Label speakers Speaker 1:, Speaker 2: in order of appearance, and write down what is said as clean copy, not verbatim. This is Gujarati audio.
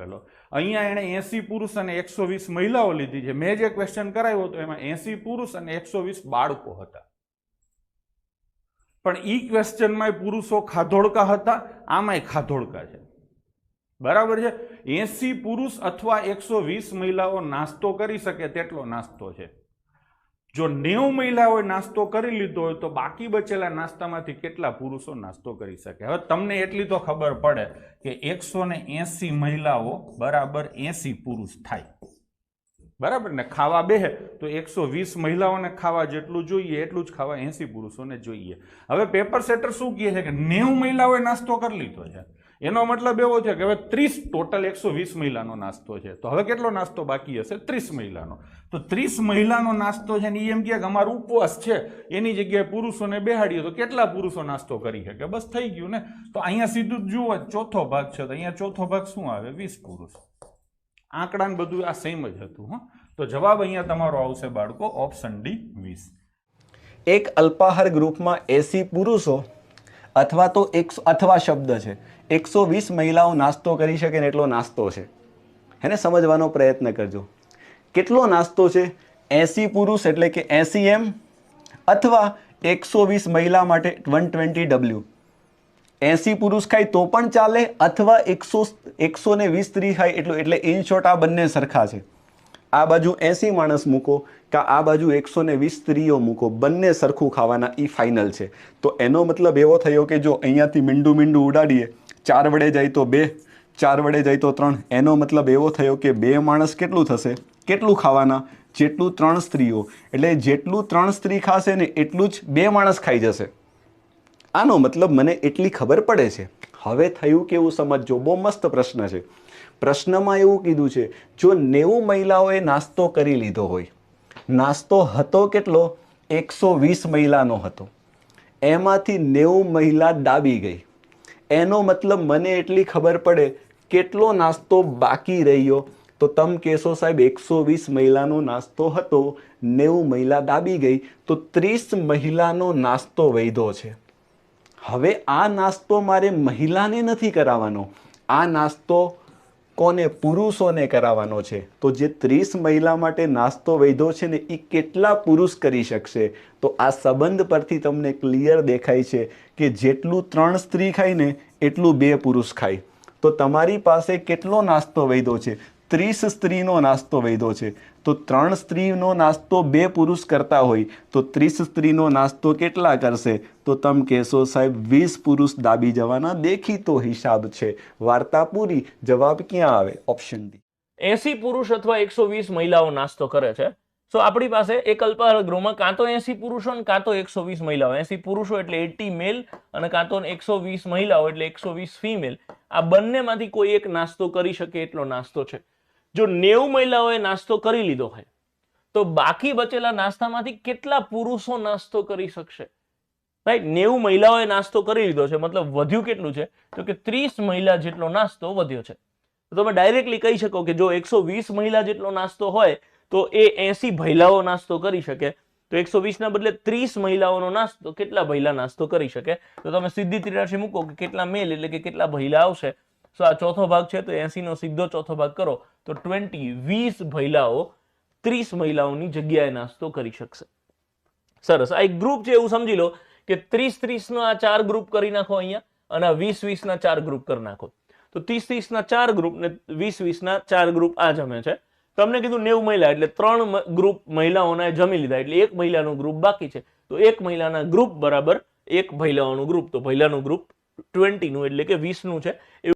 Speaker 1: આવેલો. અહીંયા એણે 80 પુરુષ અને 120 મહિલાઓ લીધી છે. મેં જે ક્વેશ્ચન કરાવ્યો હતો એમાં 80 પુરુષ અને 120 બાળકો હતા, પણ ઈ ક્વેશ્ચનમાં પુરુષો ખાધોડકા હતા, આમાંય ખાધોડકા છે. બરાબર છે. 80 પુરુષ અથવા 120 મહિલાઓ નાસ્તો કરી શકે તેટલો નાસ્તો છે. જો 90 મહિલાઓએ નાસ્તો કરી લીધો હોય તો બાકી બચેલા નાસ્તામાંથી કેટલા પુરુષો નાસ્તો કરી શકે? હવે તમને એટલી તો ખબર પડે કે 180 મહિલાઓ બરાબર 80 પુરુષ થાય. બરાબર ને? ખાવા બેહે તો 120 મહિલાઓને ખાવા જેટલું જોઈએ એટલું જ ખાવા 80 પુરુષોને જોઈએ. હવે પેપર સેટર શું કહે છે કે 90 મહિલાઓએ નાસ્તો કરી લીધો છે. એનો મતલબ એવો છે કે હવે 30 ટોટલ 120 મહિલાનો નાસ્તો છે, તો હવે કેટલો નાસ્તો બાકી હશે? 30 મહિલાનો. તો 30 મહિલાનો નાસ્તો છે ને એમ કે અમારો ઉપવાસ છે, એની જગ્યાએ પુરુષોને બેહાડીએ તો કેટલા પુરુષો નાસ્તો કરી શકે? બસ થઈ ગયું ને. તો અહીંયા સીધું જુઓ ચોથો ભાગ છે, તો અહીંયા ચોથો ભાગ શું આવે? 20 પુરુષ. આંકડા ને બધું આ સેમ જ હતું. તો જવાબ અહીંયા તમારો આવશે બાળકો ઓપ્શન ડી 20.
Speaker 2: એક અલ્પાહાર ગ્રુપમાં 80 પુરુષો અથવા તો અથવા શબ્દ છે 120 મહિલાઓ નાસ્તો કરી શકે ને એટલો નાસ્તો છે. એને સમજવાનો પ્રયત્ન કરજો. કેટલો નાસ્તો છે? 80 પુરુષ એટલે કે 80 એમ અથવા 120 મહિલા માટે 120 W. 80 પુરુષ ખાય તો પણ ચાલે અથવા 120 સ્ત્રી ખાય એટલે ઇન શોર્ટ આ બંને સરખા છે. આ બાજુ 80 માણસ મૂકો કે આ બાજુ 120 સ્ત્રીઓ મૂકો, બંને સરખું ખાવાના, એ ફાઇનલ છે. તો એનો મતલબ એવો થયો કે જો અહીંયાથી મીંડું ઉડાડીએ, 4 વડે જાય તો 2, 4 વડે જાય તો 3. એનો મતલબ એવો થયો કે 2 માણસ કેટલું થશે? કેટલું ખાવાના? જેટલું 3 સ્ત્રીઓ. એટલે જેટલું 3 સ્ત્રી ખાશે ને એટલું જ 2 માણસ ખાઈ જશે. આનો મતલબ મને એટલી ખબર પડે છે. હવે થયું કેવું સમજજો, બહુ મસ્ત પ્રશ્ન છે. પ્રશ્નમાં એવું કીધું છે જો 90 મહિલાઓએ નાસ્તો કરી લીધો હોય, નાસ્તો હતો કેટલો? 120 મહિલાનો હતો, એમાંથી 90 મહિલા દાબી ગઈ. એનો મતલબ મને એટલી ખબર પડે કેટલો નાસ્તો બાકી રહ્યો, તો તમે કહેશો સાહેબ 120 મહિલાનો નાસ્તો હતો, 90 મહિલા દાબી ગઈ, તો 30 મહિલાનો નાસ્તો વધ્યો છે. હવે આ નાસ્તો મારે મહિલાને નથી કરાવવાનો, આ નાસ્તો કોને? પુરુષોને કરાવવાનો છે. તો જે 30 મહિલા માટે નાસ્તો વધ્યો છે ને એ કેટલા પુરુષ કરી શકશે? તો આ સંબંધ પરથી તમને ક્લિયર દેખાય છે કે જેટલું 3 સ્ત્રી ખાય ને એટલું 2 પુરુષ ખાય. તો તમારી પાસે કેટલો નાસ્તો વધ્યો છે? 30 સ્ત્રીનો નાસ્તો વધ્યો છે. તો 3 સ્ત્રીનો નાસ્તો 2 પુરુષ કરતા હોય તો 30 સ્ત્રીનો નાસ્તો કેટલા કરશે? તો તમે કહેશો સાહેબ 20 પુરુષ દાબી જવાના. દેખીતો હિસાબ છે. વાર્તા પૂરી. જવાબ ક્યાં આવે? Option D.
Speaker 3: 80 પુરુષ અથવા 120 મહિલાઓ નાસ્તો કરે છે. સો આપણી પાસે એક અલ્પાહાર ગૃહમાં કાં તો 80 પુરુષો અને કાં તો 120 મહિલાઓ. 80 પુરુષો એટલે 80 મેલ અને કાં તો 120 મહિલાઓ એટલે 120 ફિમેલ. આ બંનેમાંથી કોઈ એક નાસ્તો કરી શકે એટલો નાસ્તો છે. જો 90 મહિલાઓએ નાસ્તો કરી લીધો હોય તો બાકી બચેલા નાસ્તામાંથી કેટલા પુરુષો નાસ્તો કરી શકશે? રાઈટ, 90 મહિલાઓએ નાસ્તો કરી લીધો છે, મતલબ વધ્યું કેટલું છે? તો કે 30 મહિલા જેટલો નાસ્તો વધ્યો છે. તો તમે ડાયરેક્ટલી કહી શકો કે જો 120 મહિલા જેટલો નાસ્તો હોય તો એ 80 ભૈલાઓ નાસ્તો કરી શકે, તો 120 ના બદલે 30 મહિલાઓનો નાસ્તો કેટલા ભૈલા નાસ્તો કરી શકે? તો તમે સીધી ત્રિરાશી મૂકો કે કેટલા મેલ એટલે કે કેટલા ભૈલા આવશે. સો આ ચોથો ભાગ છે તો 80 નો સીધો ચોથો ભાગ કરો તો 20 ભૈલાઓ 30 મહિલાઓની જગ્યાએ નાસ્તો કરી શકશે. સરસ. આ એક ગ્રુપ છે એવું સમજી લો કે 30 નો આ 4 ગ્રુપ કરી નાખો અહીંયા અને 20 ના 4 ગ્રુપ કરી નાખો. તો 30 ના 4 ગ્રુપ ને 20 ના 4 ગ્રુપ આ જમે છે. તમને કીધું 90 મહિલા એટલે 3 ગ્રુપ મહિલાઓના જમી લીધા એટલે 1 મહિલાનું ગ્રુપ બાકી છે. તો 1 મહિલાના ગ્રુપ બરાબર 1 ભૈલાઓનું ગ્રુપ. તો ભૈલાનું ગ્રુપ 20 નું એટલે કે 20 નું છે.